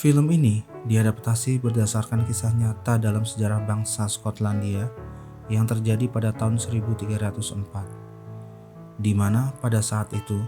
Film ini diadaptasi berdasarkan kisah nyata dalam sejarah bangsa Skotlandia yang terjadi pada tahun 1304, di mana pada saat itu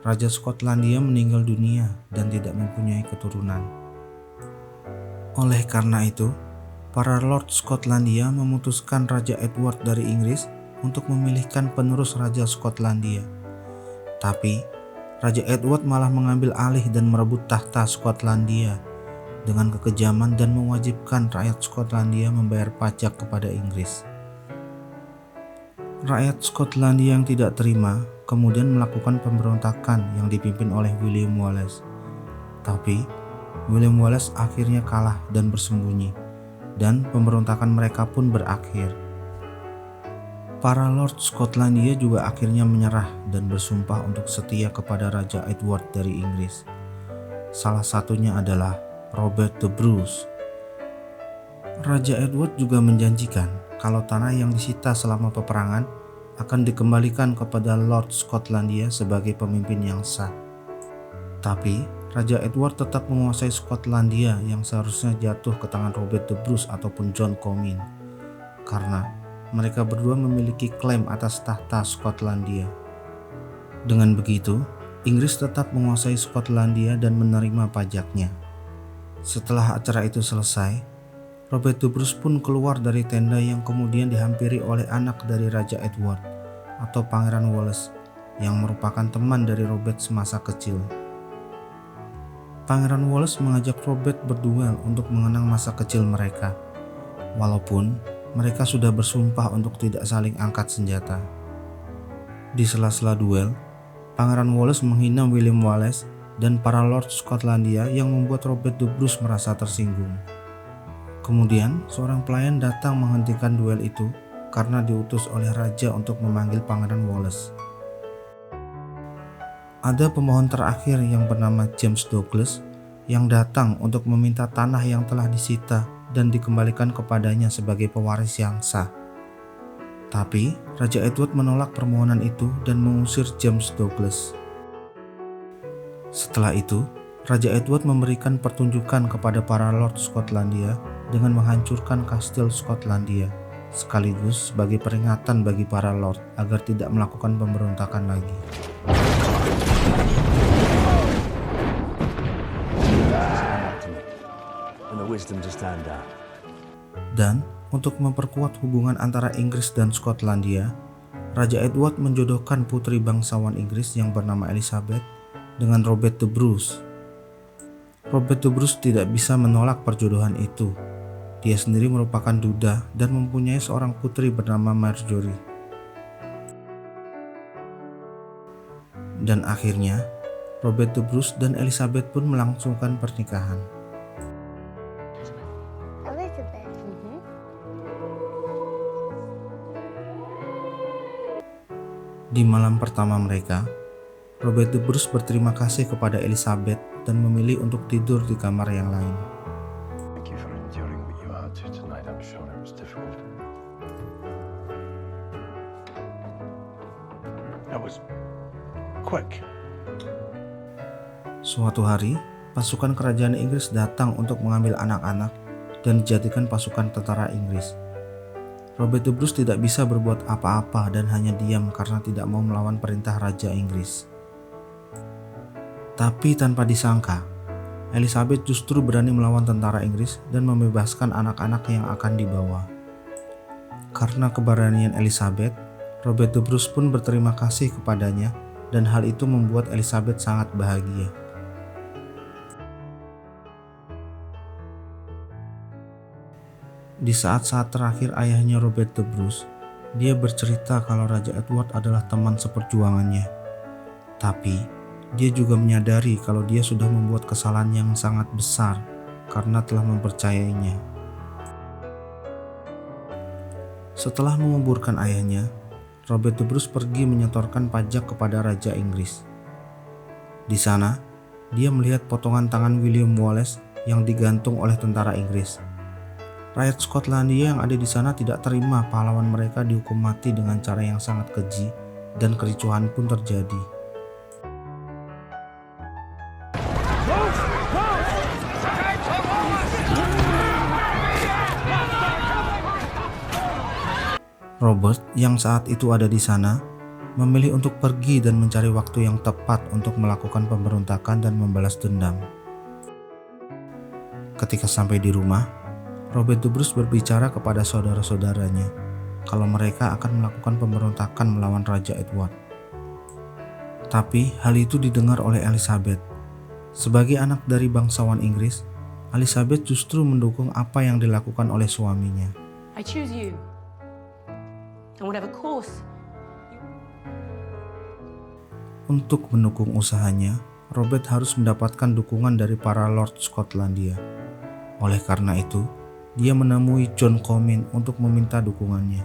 Raja Skotlandia meninggal dunia dan tidak mempunyai keturunan. Oleh karena itu, para Lord Skotlandia memutuskan Raja Edward dari Inggris untuk memilihkan penerus Raja Skotlandia. Tapi, Raja Edward malah mengambil alih dan merebut tahta Skotlandia dengan kekejaman dan mewajibkan rakyat Skotlandia membayar pajak kepada Inggris. Rakyat Skotlandia yang tidak terima kemudian melakukan pemberontakan yang dipimpin oleh William Wallace. Tapi, William Wallace akhirnya kalah dan bersembunyi, dan pemberontakan mereka pun berakhir. Para Lord Skotlandia juga akhirnya menyerah dan bersumpah untuk setia kepada Raja Edward dari Inggris. Salah satunya adalah Robert the Bruce. Raja Edward juga menjanjikan kalau tanah yang disita selama peperangan akan dikembalikan kepada Lord Skotlandia sebagai pemimpin yang sah. Tapi, Raja Edward tetap menguasai Skotlandia yang seharusnya jatuh ke tangan Robert the Bruce ataupun John Comyn, karena mereka berdua memiliki klaim atas tahta Skotlandia. Dengan begitu, Inggris tetap menguasai Skotlandia dan menerima pajaknya. Setelah acara itu selesai, Robert the Bruce pun keluar dari tenda yang kemudian dihampiri oleh anak dari Raja Edward atau Pangeran Wallace yang merupakan teman dari Robert semasa kecil. Pangeran Wallace mengajak Robert berduel untuk mengenang masa kecil mereka, walaupun mereka sudah bersumpah untuk tidak saling angkat senjata. Di sela-sela duel, Pangeran Wallace menghina William Wallace dan para Lord Skotlandia yang membuat Robert the Bruce merasa tersinggung. Kemudian, seorang pelayan datang menghentikan duel itu karena diutus oleh raja untuk memanggil Pangeran Wallace. Ada pemohon terakhir yang bernama James Douglas yang datang untuk meminta tanah yang telah disita dan dikembalikan kepadanya sebagai pewaris yang sah. Tapi, Raja Edward menolak permohonan itu dan mengusir James Douglas. Setelah itu, Raja Edward memberikan pertunjukan kepada para Lord Skotlandia dengan menghancurkan kastil Skotlandia, sekaligus sebagai peringatan bagi para Lord agar tidak melakukan pemberontakan lagi. Dan untuk memperkuat hubungan antara Inggris dan Skotlandia, Raja Edward menjodohkan putri bangsawan Inggris yang bernama Elizabeth dengan Robert the Bruce. Robert the Bruce tidak bisa menolak perjodohan itu. Dia sendiri merupakan duda dan mempunyai seorang putri bernama Marjorie. Dan akhirnya, Robert the Bruce dan Elizabeth pun melangsungkan pernikahan. Di malam pertama mereka, Robert the Bruce berterima kasih kepada Elizabeth dan memilih untuk tidur di kamar yang lain. Suatu hari, pasukan kerajaan Inggris datang untuk mengambil anak-anak dan dijadikan pasukan tentara Inggris. Robert the Bruce tidak bisa berbuat apa-apa dan hanya diam karena tidak mau melawan perintah Raja Inggris. Tapi tanpa disangka, Elizabeth justru berani melawan tentara Inggris dan membebaskan anak-anak yang akan dibawa. Karena keberanian Elizabeth, Robert the Bruce pun berterima kasih kepadanya dan hal itu membuat Elizabeth sangat bahagia. Di saat-saat terakhir ayahnya Robert the Bruce, dia bercerita kalau Raja Edward adalah teman seperjuangannya. Tapi, dia juga menyadari kalau dia sudah membuat kesalahan yang sangat besar karena telah mempercayainya. Setelah menguburkan ayahnya, Robert the Bruce pergi menyetorkan pajak kepada Raja Inggris. Di sana, dia melihat potongan tangan William Wallace yang digantung oleh tentara Inggris. Rakyat Skotlandia yang ada di sana tidak terima pahlawan mereka dihukum mati dengan cara yang sangat keji, dan kericuhan pun terjadi. Robert yang saat itu ada di sana memilih untuk pergi dan mencari waktu yang tepat untuk melakukan pemberontakan dan membalas dendam. Ketika sampai di rumah, Robert the Bruce berbicara kepada saudara-saudaranya kalau mereka akan melakukan pemberontakan melawan Raja Edward. Tapi hal itu didengar oleh Elizabeth. Sebagai anak dari bangsawan Inggris, Elizabeth justru mendukung apa yang dilakukan oleh suaminya. I choose you. And whatever course. Untuk mendukung usahanya, Robert harus mendapatkan dukungan dari para Lord Skotlandia. Oleh karena itu, dia menemui John Comyn untuk meminta dukungannya.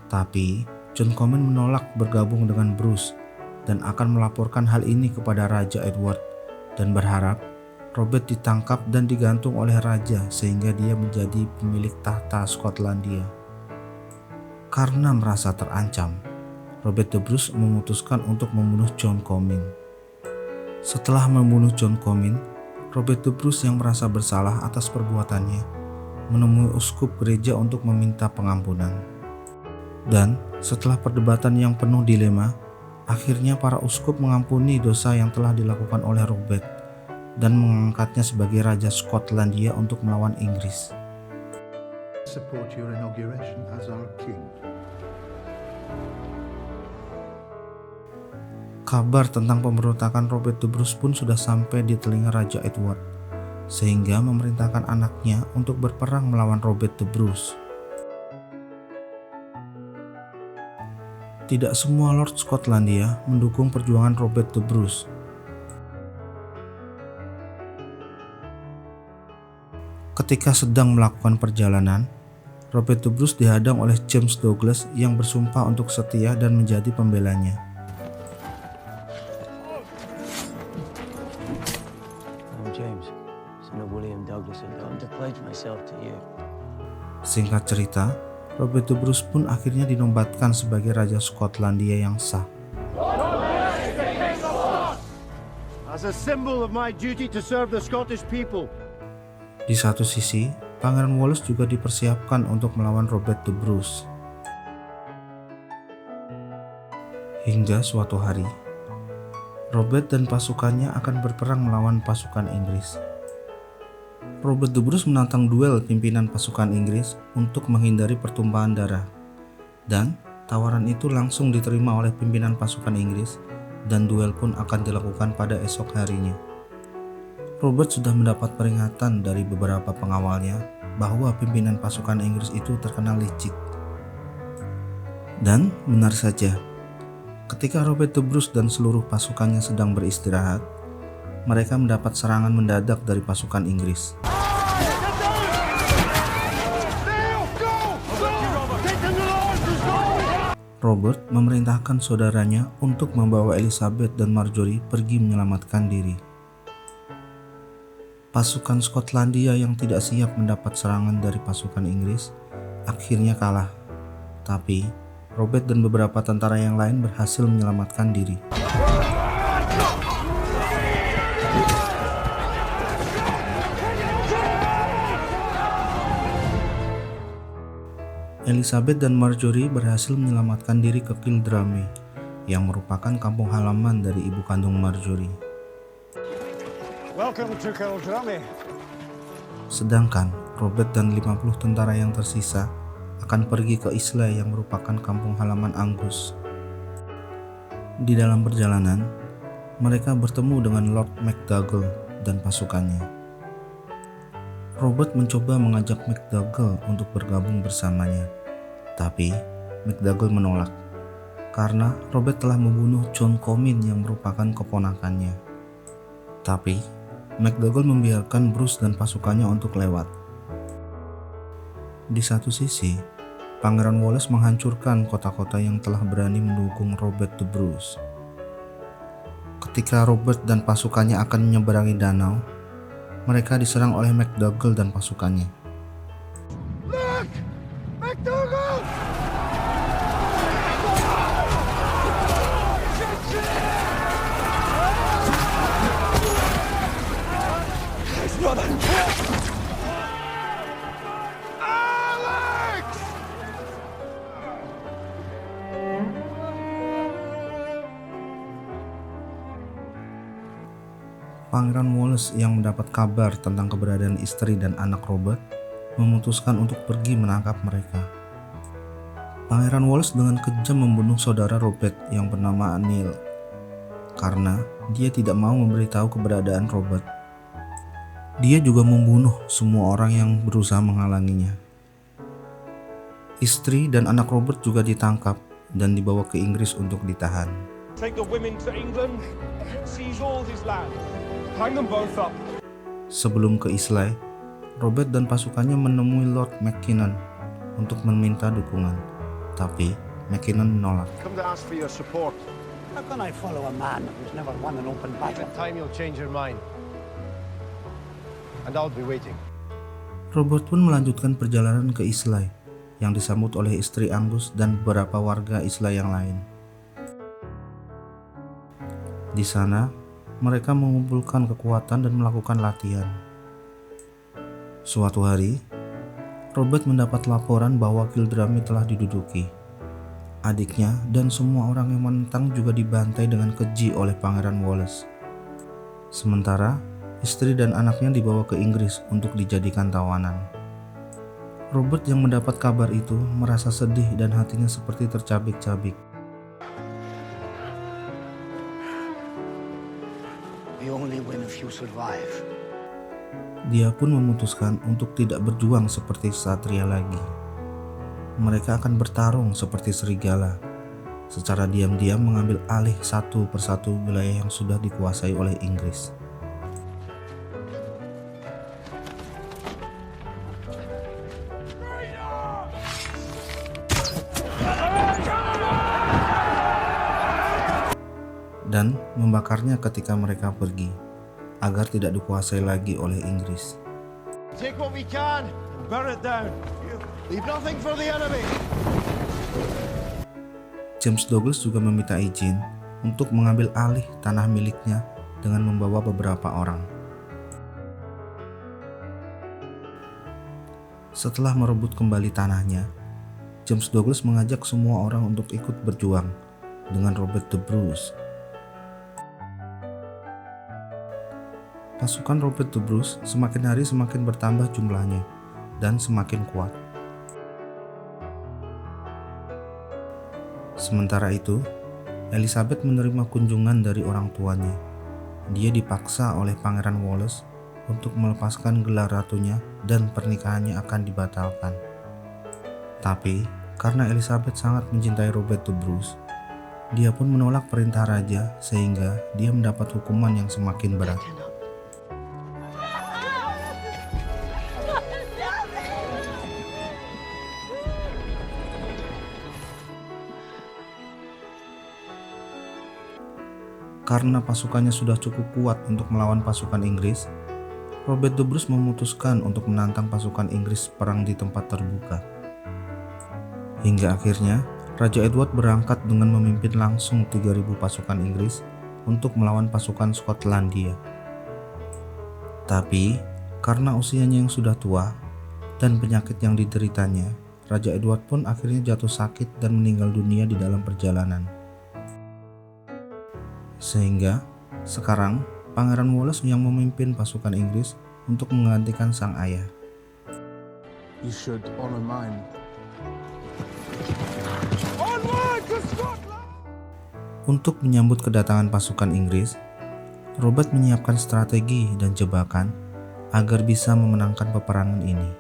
Tapi, John Comyn menolak bergabung dengan Bruce dan akan melaporkan hal ini kepada Raja Edward dan berharap Robert ditangkap dan digantung oleh raja sehingga dia menjadi pemilik tahta Skotlandia. Karena merasa terancam, Robert the Bruce memutuskan untuk membunuh John Comyn. Setelah membunuh John Comyn, Robert the Bruce yang merasa bersalah atas perbuatannya menemui uskup gereja untuk meminta pengampunan. Dan setelah perdebatan yang penuh dilema, akhirnya para uskup mengampuni dosa yang telah dilakukan oleh Robert dan mengangkatnya sebagai Raja Skotlandia untuk melawan Inggris. Support your inauguration as our king. Kabar tentang pemberontakan Robert the Bruce pun sudah sampai di telinga Raja Edward, sehingga memerintahkan anaknya untuk berperang melawan Robert the Bruce. Tidak semua Lord Skotlandia mendukung perjuangan Robert the Bruce. Ketika sedang melakukan perjalanan, Robert the Bruce dihadang oleh James Douglas yang bersumpah untuk setia dan menjadi pembelanya. James, son of William Douglas, I've come to pledge myself to you. Singkat cerita, Robert the Bruce pun akhirnya dinobatkan sebagai Raja Skotlandia yang sah. As a symbol of my duty to serve the Scottish people. Di satu sisi, Pangeran Wallace juga dipersiapkan untuk melawan Robert the Bruce. Hingga suatu hari, Robert dan pasukannya akan berperang melawan pasukan Inggris. Robert the Bruce menantang duel pimpinan pasukan Inggris untuk menghindari pertumpahan darah. Dan tawaran itu langsung diterima oleh pimpinan pasukan Inggris dan duel pun akan dilakukan pada esok harinya. Robert sudah mendapat peringatan dari beberapa pengawalnya bahwa pimpinan pasukan Inggris itu terkenal licik. Dan benar saja, ketika Robert the Bruce dan seluruh pasukannya sedang beristirahat, mereka mendapat serangan mendadak dari pasukan Inggris. Robert memerintahkan saudaranya untuk membawa Elizabeth dan Marjorie pergi menyelamatkan diri. Pasukan Skotlandia yang tidak siap mendapat serangan dari pasukan Inggris akhirnya kalah. Tapi Robert dan beberapa tentara yang lain berhasil menyelamatkan diri. Elizabeth dan Marjorie berhasil menyelamatkan diri ke Kildrummy, yang merupakan kampung halaman dari ibu kandung Marjorie. Welcome to Kildrummy. Sedangkan Robert dan 50 tentara yang tersisa akan pergi ke Islay yang merupakan kampung halaman Angus. Di dalam perjalanan, mereka bertemu dengan Lord MacDougall dan pasukannya. Robert mencoba mengajak MacDougall untuk bergabung bersamanya, tapi MacDougall menolak karena Robert telah membunuh John Comyn yang merupakan keponakannya. Tapi MacDougall membiarkan Bruce dan pasukannya untuk lewat. Di satu sisi, Pangeran Wallace menghancurkan kota-kota yang telah berani mendukung Robert the Bruce. Ketika Robert dan pasukannya akan menyeberangi danau, mereka diserang oleh MacDougall dan pasukannya. Look! MacDougall! Alex! Pangeran Wallace yang mendapat kabar tentang keberadaan istri dan anak Robert memutuskan untuk pergi menangkap mereka. Pangeran Wallace dengan kejam membunuh saudara Robert yang bernama Neil karena dia tidak mau memberitahu keberadaan Robert. Dia juga membunuh semua orang yang berusaha menghalanginya. Istri dan anak Robert juga ditangkap dan dibawa ke Inggris untuk ditahan. Take the women to England, seize all his land, hang them both up. Sebelum ke Islay, Robert dan pasukannya menemui Lord Mackinnon untuk meminta dukungan, tapi Mackinnon menolak. Come to ask for your support. How can I follow a man who's never won an open battle? In time you'll change your mind. And I'll be waiting. Robert pun melanjutkan perjalanan ke Islay yang disambut oleh istri Angus dan beberapa warga Islay yang lain. Di sana, mereka mengumpulkan kekuatan dan melakukan latihan. Suatu hari, Robert mendapat laporan bahwa Kildrummy telah diduduki. Adiknya dan semua orang yang menentang juga dibantai dengan keji oleh Pangeran Wallace. Sementara, istri dan anaknya dibawa ke Inggris untuk dijadikan tawanan. Robert yang mendapat kabar itu merasa sedih dan hatinya seperti tercabik-cabik. We only win if you survive. Dia pun memutuskan untuk tidak berjuang seperti satria lagi. Mereka akan bertarung seperti serigala, secara diam-diam mengambil alih satu persatu wilayah yang sudah dikuasai oleh Inggris. Dan membakarnya ketika mereka pergi, agar tidak dikuasai lagi oleh Inggris. Take what we can and burn it down. Leave nothing for the enemy. James Douglas juga meminta izin untuk mengambil alih tanah miliknya dengan membawa beberapa orang. Setelah merebut kembali tanahnya, James Douglas mengajak semua orang untuk ikut berjuang dengan Robert the Bruce. Pasukan Robert the Bruce semakin hari semakin bertambah jumlahnya dan semakin kuat. Sementara itu, Elizabeth menerima kunjungan dari orang tuanya. Dia dipaksa oleh Pangeran Wallace untuk melepaskan gelar ratunya dan pernikahannya akan dibatalkan. Tapi, karena Elizabeth sangat mencintai Robert the Bruce, dia pun menolak perintah raja sehingga dia mendapat hukuman yang semakin berat. Karena pasukannya sudah cukup kuat untuk melawan pasukan Inggris, Robert the Bruce memutuskan untuk menantang pasukan Inggris perang di tempat terbuka. Hingga akhirnya, Raja Edward berangkat dengan memimpin langsung 3.000 pasukan Inggris untuk melawan pasukan Skotlandia. Tapi, karena usianya yang sudah tua dan penyakit yang dideritanya, Raja Edward pun akhirnya jatuh sakit dan meninggal dunia di dalam perjalanan. Sehingga sekarang Pangeran Wallace yang memimpin pasukan Inggris untuk menggantikan sang ayah. You should honor mine. Untuk menyambut kedatangan pasukan Inggris, Robert menyiapkan strategi dan jebakan agar bisa memenangkan peperangan ini.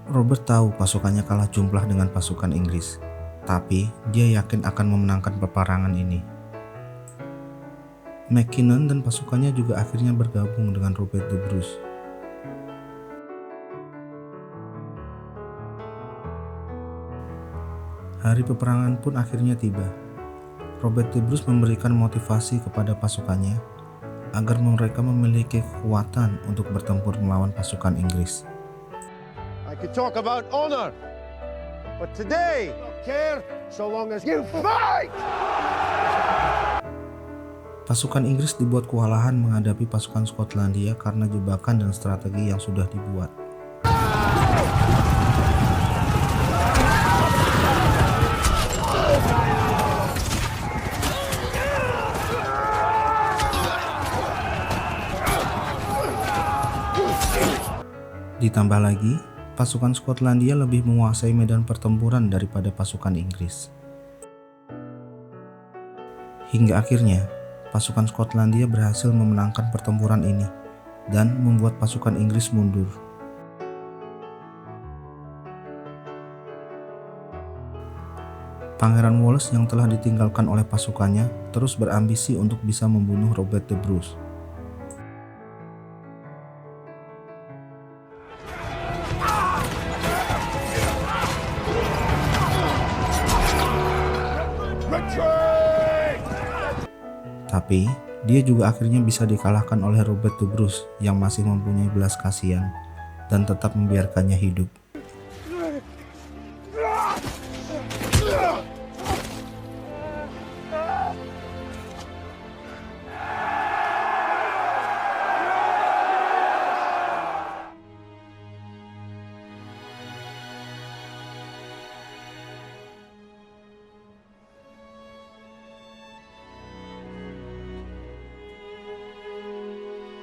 Robert tahu pasukannya kalah jumlah dengan pasukan Inggris, tapi dia yakin akan memenangkan peperangan ini. Mackinnon dan pasukannya juga akhirnya bergabung dengan Robert the Bruce. Hari peperangan pun akhirnya tiba. Robert the Bruce memberikan motivasi kepada pasukannya agar mereka memiliki kekuatan untuk bertempur melawan pasukan Inggris. I could talk about honor, but today, I don't care so long as you fight! Pasukan Inggris dibuat kewalahan menghadapi pasukan Skotlandia karena jebakan dan strategi yang sudah dibuat. Ditambah lagi, pasukan Skotlandia lebih menguasai medan pertempuran daripada pasukan Inggris. Hingga akhirnya, pasukan Skotlandia berhasil memenangkan pertempuran ini dan membuat pasukan Inggris mundur. Pangeran Wallace yang telah ditinggalkan oleh pasukannya terus berambisi untuk bisa membunuh Robert the Bruce. Tapi, dia juga akhirnya bisa dikalahkan oleh Robert the Bruce yang masih mempunyai belas kasihan dan tetap membiarkannya hidup.